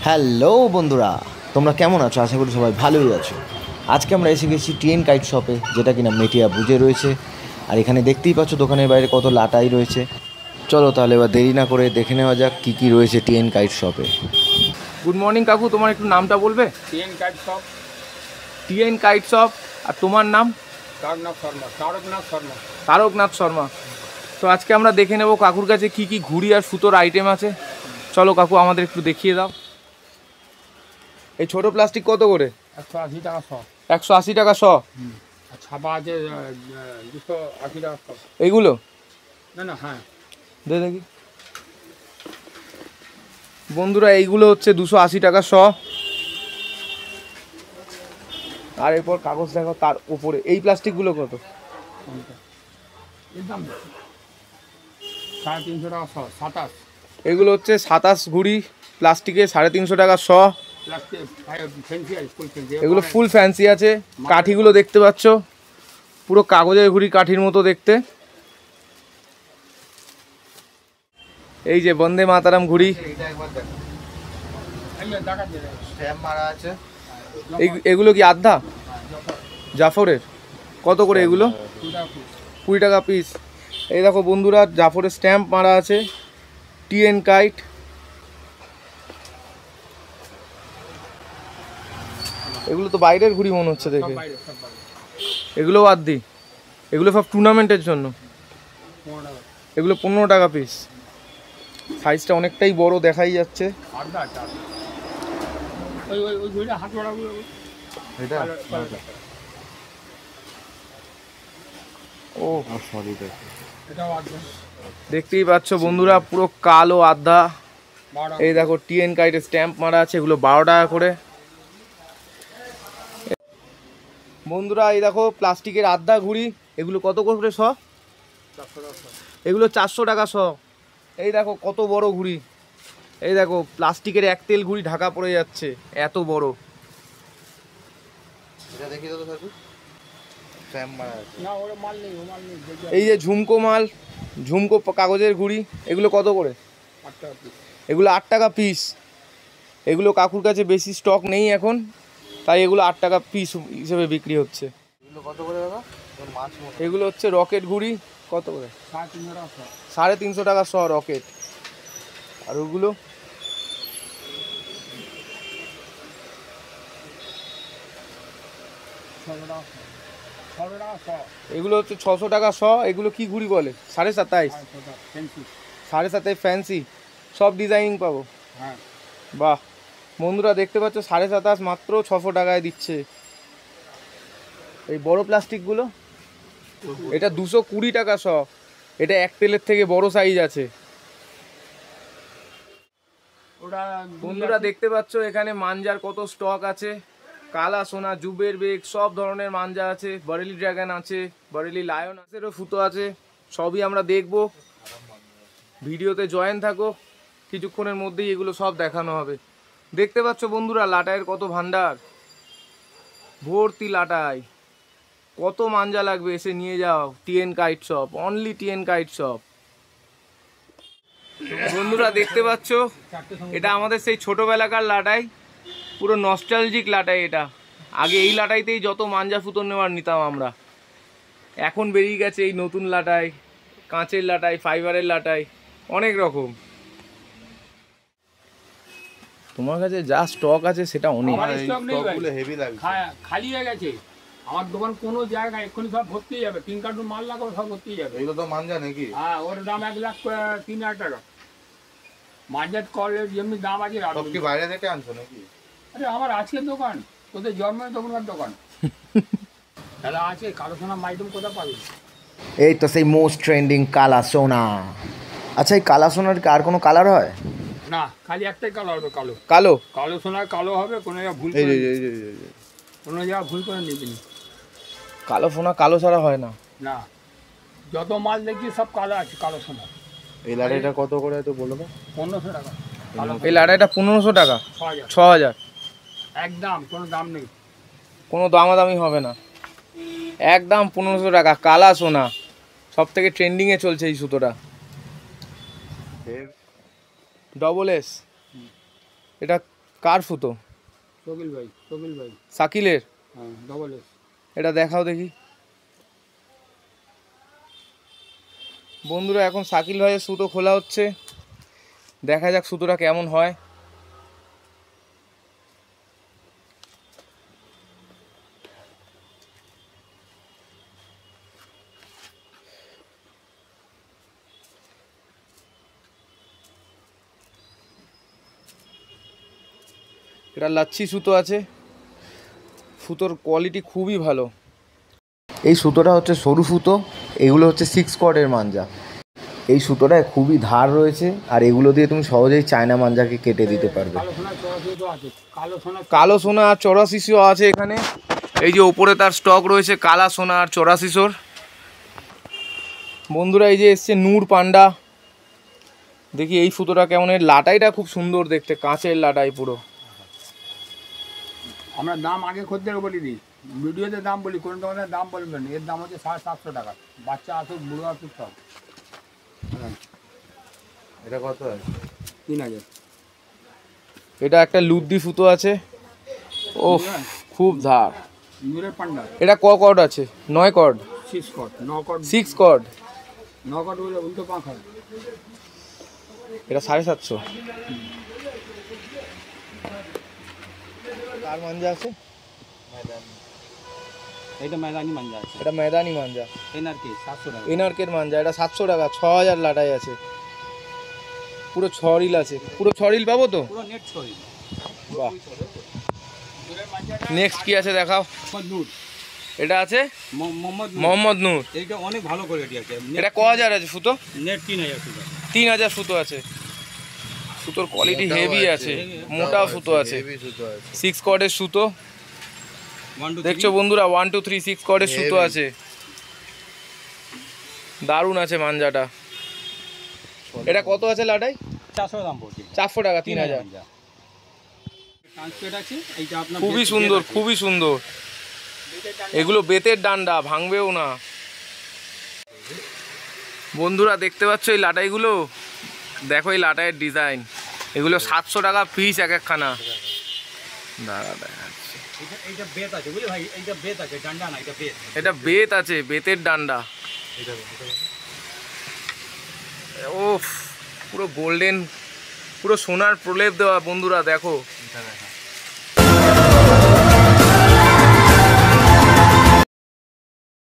Hello বন্ধুরা, তোমরা কেমন আছো? আশা করি সবাই ভালোই আছো। আজকে আমরা এসে গেছি টিএন কাইট শপে, যেটা কিনা মেটিয়া বুঝে রয়েছে। আর এখানে দেখতেই পাচ্ছ দোকানের বাইরে কত লাটাই রয়েছে। চলো তাহলে এবার দেরি না করে দেখে নেওয়া যাক কী কী রয়েছে টিএন কাইট শপে। গুড মর্নিং কাকু, তোমার একটু নামটা বলবে? TN kite shop. TN kite shop. আর তোমার নাম? তারকনাথ শর্মা। তো আজকে আমরা দেখে নেব কাকুর কাছে কি কি ঘুড়ি আর সুতোর আইটেম আছে। চলো কাকু, আমাদের একটু দেখিয়ে দাও। এই ছোট প্লাস্টিক কত করে? 180 টাকা শ। 180 টাকা শ। আর ছাপা আছে 280 টাকা শ। এইগুলো না হ্যাঁ, দেখি বন্ধুরা, এইগুলো হচ্ছে 280 টাকা শ। আর এরপর কাগজ দেখো, তার উপরে এই প্লাস্টিকগুলো কত? এর দাম 350 টাকা শ। 27 এগুলো হচ্ছে 27 ঘুড়ি প্লাস্টিকে, 350 টাকা শ। প্লাস্টিক ফ্যান্সি আছে, ফুল ফ্যান্সি। এগুলো ফুল ফ্যান্সি আছে। কাঠিগুলো দেখতে পাচ্ছ, পুরো কাগজের ঘুড়ি কাঠির মতো দেখতে। এই যে বন্দে মাতারাম ঘুড়ি, এগুলো কি আধা জাফরের? কত করে এগুলো? 20 টাকা পিস। এই দেখো বন্ধুরা, জাফরের স্ট্যাম্প মারা আছে, টিএন কাইট। এগুলো তো বাইরের ঘুড়ি মনে হচ্ছে দেখে। এগুলো বাদ দিই, এগুলো সব টুর্নামেন্টের জন্য। এগুলো 15 টাকা পিস। সাইজটা অনেকটাই বড় দেখাই যাচ্ছে। ও সরি, দেখতেই পাচ্ছ বন্ধুরা, পুরো কালো আধা। এই দেখো টিএন কাইটের স্ট্যাম্প মারা আছে, এগুলো 12 টাকা করে। বন্ধুরা এই দেখো প্লাস্টিকের আধা ঘুড়ি, এগুলো কত করে শ? এগুলো 400 টাকা শ। এই দেখো কত বড় ঘুড়ি। এই দেখো প্লাস্টিকের এক তেল ঘুড়ি ঢাকা পড়ে যাচ্ছে, এত বড়। এই যে ঝুমকো মাল, ঝুমকো কাগজের ঘুড়ি, এগুলো কত করে? এগুলো 8 টাকা পিস। এগুলো কাকুর কাছে বেশি স্টক নেই এখন, তাই এগুলো 8 টাকা পিস হিসেবে বিক্রি হচ্ছে। এগুলো হচ্ছে রকেট ঘুড়ি, কত করে? 350 টাকা শ রকেট। আর ওগুলো এগুলো হচ্ছে 600 টাকা শ। এগুলো কি ঘুড়ি বলে? 27.5। 27.5 ফ্যান্সি, সব ডিজাইনিং পাবো। বাহ বন্ধুরা, দেখতে পাচ্ছ 27.5 মাত্র 600 টাকায় দিচ্ছে। এই বড় প্লাস্টিকগুলো, এটা 220 টাকা শ। এটা এক তেলের থেকে বড় সাইজ আছে। বন্ধুরা দেখতে পাচ্ছ এখানে মাঞ্জার কত স্টক আছে। কালা সোনা, জুবের বেগ, সব ধরনের মাঞ্জা আছে। বরেলি ড্রাগন আছে, বরেলি লায়ন আছে, ফুটো আছে। সবই আমরা দেখব। ভিডিওতে জয়েন থাকো, কিছুক্ষণের মধ্যেই এগুলো সব দেখানো হবে। দেখতে পাচ্ছ বন্ধুরা লাটাইয়ের কত ভান্ডার, ভর্তি লাটাই। কত মাঞ্জা লাগবে এসে নিয়ে যাও। TN kite shop, only TN kite shop. বন্ধুরা দেখতে পাচ্ছ, এটা আমাদের সেই ছোটবেলাকার লাটাই, পুরো নস্টালজিক লাটাই এটা। আগে এই লাটাইতেই যত মাঞ্জা ফুতো নেওয়ার নিতাম আমরা। এখন বেরিয়ে গেছে এই নতুন লাটাই, কাঁচের লাটাই, ফাইবারের লাটাই, অনেক রকম। তোমার কাছে যা স্টক আছে সেটা অনেক। খালি হয়ে গেছে আমার দোকান, কোনো জায়গায় এক্ষুনি সব ভর্তি হয়ে যাবে। 3 কার্টুন মাল লাগাবো, সব ভর্তি হয়ে যাবে। এগুলো তো মাঞ্জা নাকি? হ্যাঁ, ওর দাম 1,03,000 টাকা। মার্কেট কলের যেমনি দাম আছে। সব কি বাইরে থেকে আনছো নাকি? আরে আমার আজকের দোকান, তোদের জন্মের দোকানকার দোকান। তাহলে আছে কালো সোনা আইটেম কোথায় পাবি? এই তো সেই মোস্ট ট্রেন্ডিং কালা সোনা। আচ্ছা, এই কালা সোনার কি আর কোনো কালার হয়? না, খালি একটাই কালো হবে, কালো। কালো কালো সোনার কালো হবে, কোনো জায়গায় ভুল এই করে, যে কোনো জায়গায় ভুল করে নিবি। কালো সোনা কালো ছাড়া হয় না। না, যত মাল দেখছি সব কালো আছে, কালো সোনা। এই লাটাইটা কত করে তো বলো তো? 1500 টাকা। কালো এই লাটাইটা 1500 টাকা। 6000 6000 একদম, কোনো দাম নেই। কোনো দামাদামি হবে না, একদম 1500 টাকা। কালা সোনা সব থেকে ট্রেন্ডিংয়ে চলছে এই সুতোটা। ডবল এস, এটা কার ফুতো? শকিল ভাই শাকিলের। হ্যাঁ, ডবল এস। এটা দেখাও দেখি। বন্ধুরা এখন শাকিল ভাইয়ের সুতো খোলা হচ্ছে, দেখা যাক সুতোটা কেমন হয়। এটা লাচ্ছি সুতো আছে, সুতোর কোয়ালিটি খুবই ভালো। এই সুতোটা হচ্ছে সরু সুতো, এগুলো হচ্ছে 6 কর্ডের মাঞ্জা। এই সুতোটায় খুবই ধার রয়েছে, আর এগুলো দিয়ে তুমি সহজেই চায়না মাঞ্জাকে কেটে দিতে পারবে। কালো সোনার চড়াশি তো আছে, কালো সোনা আর 8400 আছে এখানে। এই যে ওপরে তার স্টক রয়েছে কালা সোনা আর 8400। বন্ধুরা এই যে এসছে নূর পান্ডা, দেখি এই সুতোটা কেমন। এর লাটাইটা খুব সুন্দর দেখতে, কাঁচের লাটাই পুরো। আমরা দাম আগে খদ্দের বলি দিই, ভিডিওতে দাম বলি, কোনো দোকানের দাম বলবেন। এর দাম হচ্ছে 750 টাকা, বাচ্চা আসুক বুড়ো আসুক সব। এটা কত আছে? 3000। এটা একটা লুদ্দি সুতো আছে, ও খুব ধার। নূরের পান্ডা। এটা ক কর্ড আছে? 9 কর্ড। 6 কট, 9 কট, 6 কর্ড। 9 কট বলে উল্টো পাখা। এটা 750। কার মাঞ্জা আছে? এইটা ময়দানি মাঞ্জা আছে, এটা ময়দানি মাঞ্জা। এনআরকে 700 টাকা। এনআরকের মাঞ্জা, এটা 700 টাকা। 6000 লাটাই আছে, পুরো 6 রিল আছে। পুরো 6 রিল পাবো তো? পুরো নেট ছড়ি। বাহ। নূরের মাঞ্জাটা নেক্সট কি আছে দেখাও। নূর, এটা আছে মোহাম্মদ নূর। মোহাম্মদ নূর। এইটা অনেক ভালো কোয়ালিটি আছে। এটা ক হাজার আছে সুতো? নেট 3000 টাকা। 3000 সুতো আছে। সুতোর কোয়ালিটি হেভি আছে, মোটা সুতো আছে। 6 কর্ডের সুতো 1 2 দেখছো বন্ধুরা, 1 2 3 6 কর্ডের সুতো আছে। দারুণ আছে মাঞ্জাটা। এটা কত আছে লাটাই? 400 দাম পড়ছে। 400 টাকা, 3000। ট্রান্সপেট আছে, এইটা আপনার খুবই সুন্দর, খুবই সুন্দর। এগুলো বেতের ডান্ডা, ভাঙবেও না। বন্ধুরা দেখতে পাচ্ছ এই লাটাইগুলো, দেখো এই লাটাইয়ের ডিজাইন। এগুলো 700 টাকা পিস এক একখানা। দাঁড়া দেখাচ্ছি। এইটা বেত আছে বুঝলি ভাই, এইটা বেত আছে, ডান্ডা না, এটা বেত। এটা বেত আছে, বেতের ডান্ডা। ও পুরো গোল্ডেন, পুরো সোনার প্রলেপ দেওয়া। বন্ধুরা দেখো,